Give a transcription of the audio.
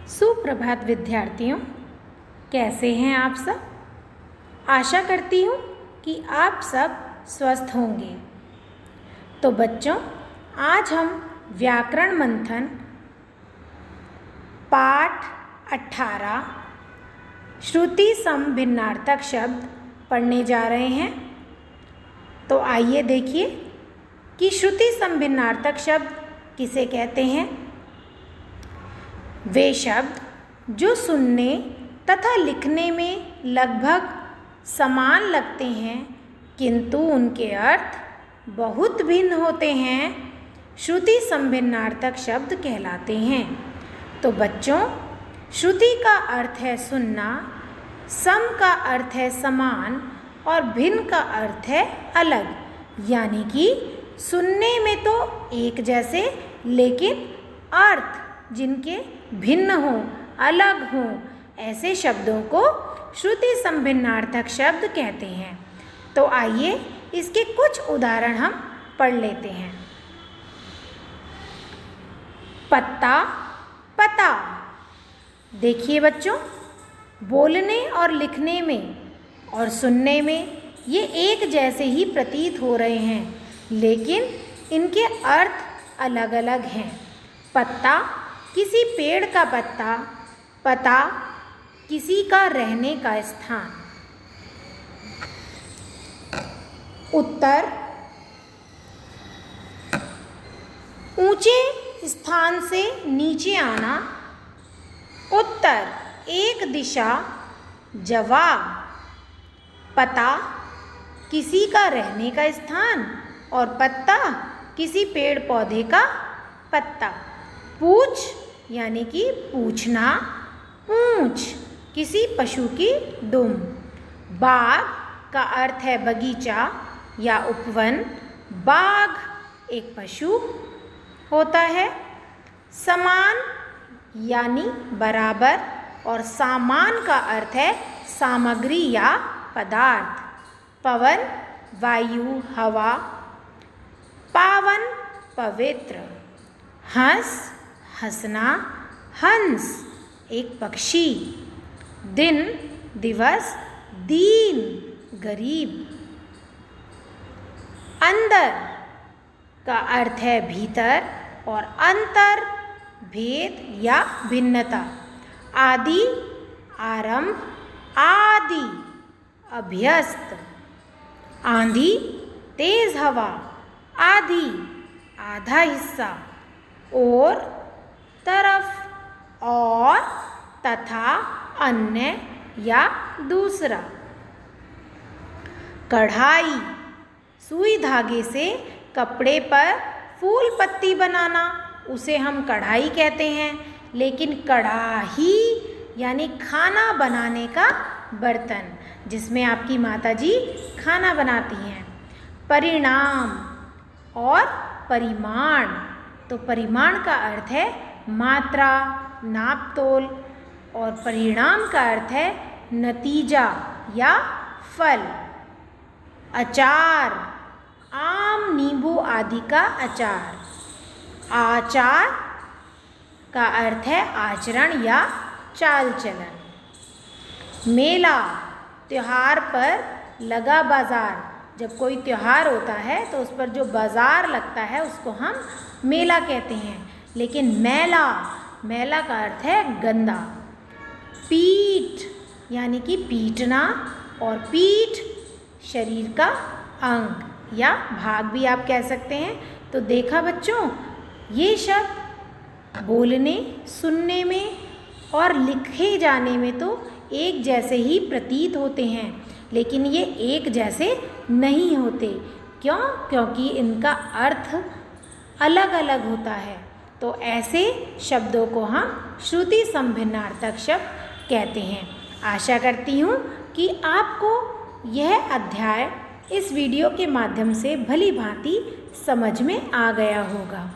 सुप्रभात विद्यार्थियों, कैसे हैं आप सब। आशा करती हूँ कि आप सब स्वस्थ होंगे। तो बच्चों, आज हम व्याकरण मंथन पाठ 18 श्रुति सम भिन्नार्थक शब्द पढ़ने जा रहे हैं। तो आइए देखिए कि श्रुति सम भिन्नार्थक शब्द किसे कहते हैं। वे शब्द जो सुनने तथा लिखने में लगभग समान लगते हैं किंतु उनके अर्थ बहुत भिन्न होते हैं, श्रुति समभिन्नार्थक शब्द कहलाते हैं। तो बच्चों, श्रुति का अर्थ है सुनना, सम का अर्थ है समान और भिन्न का अर्थ है अलग, यानी कि सुनने में तो एक जैसे लेकिन अर्थ जिनके भिन्न हों, अलग हों, ऐसे शब्दों को श्रुति समभिन्नार्थक शब्द कहते हैं। तो आइए इसके कुछ उदाहरण हम पढ़ लेते हैं। पत्ता, पता। देखिए बच्चों, बोलने और लिखने में और सुनने में ये एक जैसे ही प्रतीत हो रहे हैं, लेकिन इनके अर्थ अलग अलग हैं। पत्ता किसी पेड़ का पत्ता, पता किसी का रहने का स्थान। उत्तर ऊंचे स्थान से नीचे आना। उत्तर एक दिशा, जवाब। पता किसी का रहने का स्थान और पत्ता किसी पेड़ पौधे का पत्ता। पूछ यानी कि पूछना, पूंछ किसी पशु की दुम। बाग का अर्थ है बगीचा या उपवन, बाघ एक पशु होता है। समान यानी बराबर और सामान का अर्थ है सामग्री या पदार्थ। पवन वायु हवा, पावन पवित्र। हंस हंसना, हंस एक पक्षी। दिन दिवस, दीन गरीब। अंदर का अर्थ है भीतर और अंतर भेद या भिन्नता। आदि आरंभ, आदि अभ्यस्त। आंधी तेज हवा, आधी आधा हिस्सा। और तरफ और तथा अन्य या दूसरा। कढ़ाई सुई धागे से कपड़े पर फूल पत्ती बनाना, उसे हम कढ़ाई कहते हैं। लेकिन कढ़ाही यानी खाना बनाने का बर्तन, जिसमें आपकी माताजी खाना बनाती हैं। परिणाम और परिमाण। तो परिमाण का अर्थ है मात्रा, नापतोल और परिणाम का अर्थ है नतीजा या फल। अचार आम, नींबू आदि का अचार। आचार का अर्थ है आचरण या चाल चलन। मेला त्योहार पर लगा बाजार। जब कोई त्योहार होता है तो उस पर जो बाजार लगता है उसको हम मेला कहते हैं। लेकिन मैला, मैला का अर्थ है गंदा। पीठ यानी कि पीटना और पीठ शरीर का अंग या भाग भी आप कह सकते हैं। तो देखा बच्चों, ये शब्द बोलने, सुनने में और लिखे जाने में तो एक जैसे ही प्रतीत होते हैं, लेकिन ये एक जैसे नहीं होते। क्यों? क्योंकि इनका अर्थ अलग अलग होता है। तो ऐसे शब्दों को हम श्रुति समभिन्नार्थक शब्द कहते हैं। आशा करती हूँ कि आपको यह अध्याय इस वीडियो के माध्यम से भली भांति समझ में आ गया होगा।